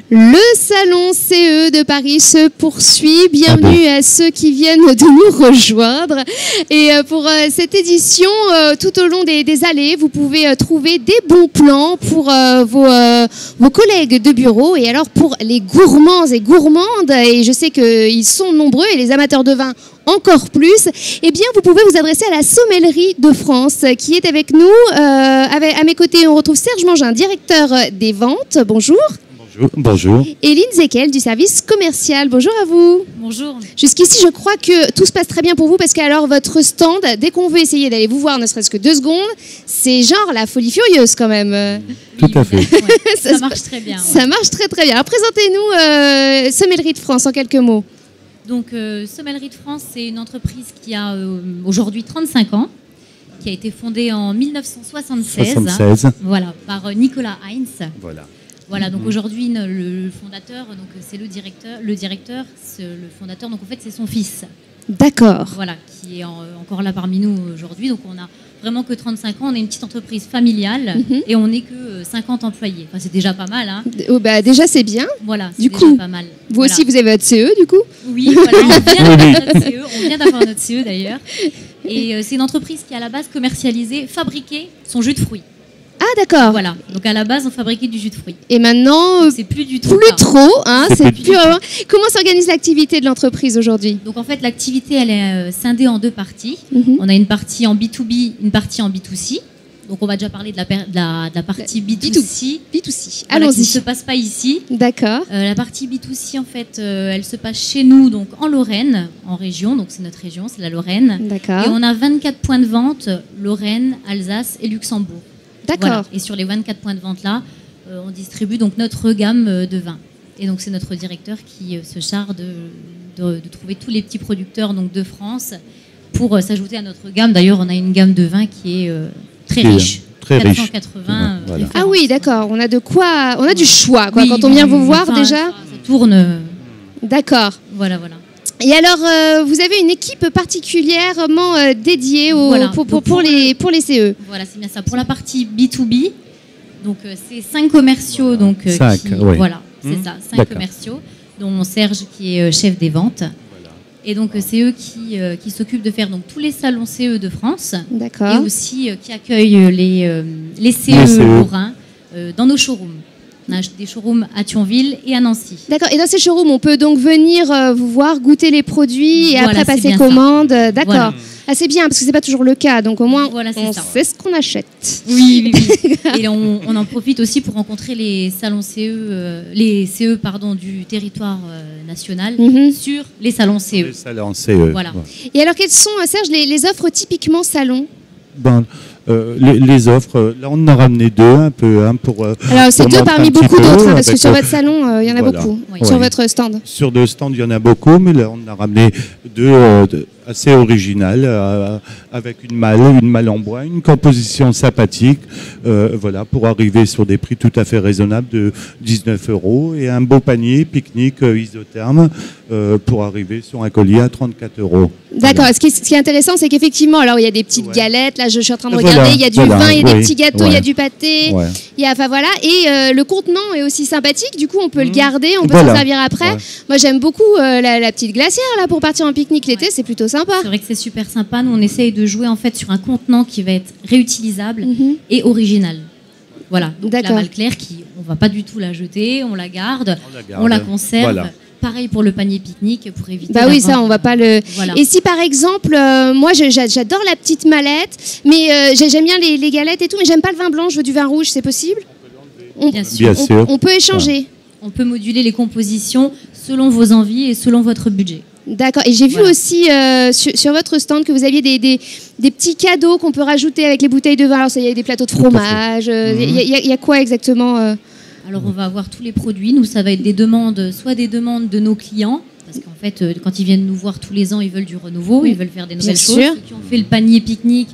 Le salon CE de Paris se poursuit. Bienvenue à ceux qui viennent de nous rejoindre. Et pour cette édition, tout au long des allées, vous pouvez trouver des bons plans pour vos collègues de bureau. Et alors pour les gourmands et gourmandes, et je sais qu'ils sont nombreux, et les amateurs de vin encore plus, eh bien vous pouvez vous adresser à la Sommellerie de France qui est avec nous. À mes côtés, on retrouve Serge Mangin, directeur des ventes. Bonjour. Bonjour. Et Lynn Zekel du service commercial. Bonjour à vous. Bonjour. Jusqu'ici, je crois que tout se passe très bien pour vous parce qu'alors votre stand, dès qu'on veut essayer d'aller vous voir ne serait-ce que 2 secondes, c'est genre la folie furieuse quand même. Tout à fait. Ouais, ça marche très bien. Ça marche très très bien. Alors présentez-nous Sommellerie de France en quelques mots. Donc Sommellerie de France, c'est une entreprise qui a aujourd'hui 35 ans, qui a été fondée en 1976. Voilà, par Nicolas Heinz. Voilà, donc aujourd'hui, le fondateur, donc c'est le directeur, c'est le fondateur, donc en fait, c'est son fils. D'accord. Voilà, qui est encore là parmi nous aujourd'hui. Donc on a vraiment que 35 ans, on est une petite entreprise familiale et on n'est que 50 employés. Enfin, c'est déjà pas mal, hein. Oh, bah, déjà, c'est bien. Voilà, c'est du déjà coup, pas mal. Vous aussi, vous avez votre CE, du coup? Oui, voilà, on vient d'avoir notre CE d'ailleurs. Et c'est une entreprise qui, à la base, fabriquait son jus de fruits. Ah d'accord. Voilà. Donc à la base, on fabriquait du jus de fruits. Et maintenant, c'est plus du tout. Plus trop, hein. C'est plus. Comment s'organise l'activité de l'entreprise aujourd'hui? Donc en fait, l'activité, elle est scindée en 2 parties. On a une partie en B2B, une partie en B2C. Donc on va déjà parler de la partie B2C. B2C. Voilà, Allons-y. qui ne se passe pas ici. D'accord. La partie B2C, en fait, elle se passe chez nous, donc en Lorraine, en région. Donc c'est notre région, c'est la Lorraine. D'accord. Et on a 24 points de vente, Lorraine, Alsace et Luxembourg. D'accord. Voilà. Et sur les 24 points de vente là, on distribue donc notre gamme de vins. Et donc c'est notre directeur qui se charge de trouver tous les petits producteurs donc, de France pour s'ajouter à notre gamme. D'ailleurs, on a une gamme de vins qui est très riche. Très 480 voilà. Ah oui, d'accord. On a de quoi. On a du choix, quoi. Oui, Quand on vient vous voir déjà. Ça tourne. D'accord. Voilà. Et alors, vous avez une équipe particulièrement dédiée pour les CE. Voilà, c'est bien ça. Pour la partie B2B, donc c'est 5 commerciaux. Donc, 5, oui. Voilà, c'est ça, 5 commerciaux, dont Serge qui est chef des ventes. Et donc, c'est eux qui s'occupent de faire donc, tous les salons CE de France. D'accord. Et aussi qui accueillent les CE lorrains dans nos showrooms. On a des showrooms à Thionville et à Nancy. D'accord. Et dans ces showrooms, on peut donc venir vous voir, goûter les produits et voilà, après passer commande. D'accord. Voilà. Ah, c'est bien, parce que c'est pas toujours le cas. Donc au moins, on sait ce qu'on achète. Oui. Et on en profite aussi pour rencontrer les salons les CE du territoire national sur les salons CE. Les salons CE. Voilà. Et alors, quelles sont, Serge, les offres typiquement salon? Les offres, là on en a ramené 2 un peu pour. Alors c'est 2 parmi beaucoup d'autres, parce que sur votre salon il y en a beaucoup, sur votre stand. Sur le stand il y en a beaucoup, mais là on a ramené 2 assez originales avec une malle en bois, une composition sympathique, voilà, pour arriver sur des prix tout à fait raisonnables de 19 € et un beau panier pique-nique isotherme pour arriver sur un collier à 34 €. D'accord. Voilà. Ce qui est intéressant, c'est qu'effectivement, alors il y a des petites galettes. Là, je suis en train de regarder. Il y a du vin, il y a des petits gâteaux, il y a du pâté. Il y a, enfin voilà. Et le contenant est aussi sympathique. Du coup, on peut le garder, on peut s'en servir après. Moi, j'aime beaucoup la petite glacière là pour partir en pique-nique l'été. C'est plutôt sympa. C'est vrai que c'est super sympa. Nous, on essaye de jouer en fait sur un contenant qui va être réutilisable et original. Voilà. Donc la malle claire, on va pas du tout la jeter, on la garde, on la conserve. Voilà. Pareil pour le panier pique-nique pour éviter. Bah oui, ça, on va pas le. Voilà. Et si par exemple, moi, j'adore la petite mallette, mais j'aime bien les galettes et tout, mais j'aime pas le vin blanc. Je veux du vin rouge, c'est possible? Bien sûr. On peut échanger. On peut moduler les compositions selon vos envies et selon votre budget. D'accord. Et j'ai vu aussi sur votre stand que vous aviez des petits cadeaux qu'on peut rajouter avec les bouteilles de vin. Alors, il y a des plateaux de fromage. Il y a quoi exactement Alors, on va avoir tous les produits. Nous, ça va être des demandes, soit des demandes de nos clients, parce qu'en fait, quand ils viennent nous voir tous les ans, ils veulent du renouveau, ils veulent faire des nouvelles choses. Ceux qui ont fait le panier pique-nique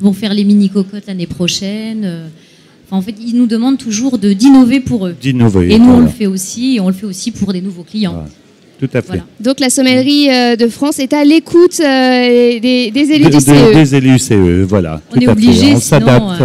vont faire les mini-cocottes l'année prochaine. Enfin, en fait, ils nous demandent toujours d'innover pour eux. Et nous, on le fait aussi, et on le fait aussi pour des nouveaux clients. Voilà. Tout à fait. Voilà. Donc la Sommellerie de France est à l'écoute des élus du CE. Des élus CE, voilà. On est obligé, on s'adapte.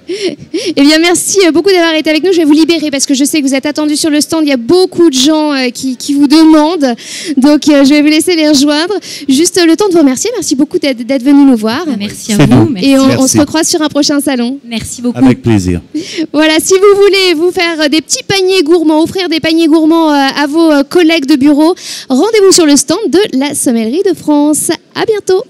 Eh bien, merci beaucoup d'avoir été avec nous. Je vais vous libérer parce que je sais que vous êtes attendus sur le stand. Il y a beaucoup de gens qui vous demandent. Donc, je vais vous laisser les rejoindre. Juste le temps de vous remercier. Merci beaucoup d'être venu nous voir. Merci à vous. Merci. Et on se recroise sur un prochain salon. Merci beaucoup. Avec plaisir. Voilà, si vous voulez vous faire des petits paniers gourmands, offrir des paniers gourmands à vos collègues de bureau, rendez-vous sur le stand de la Sommellerie de France. À bientôt.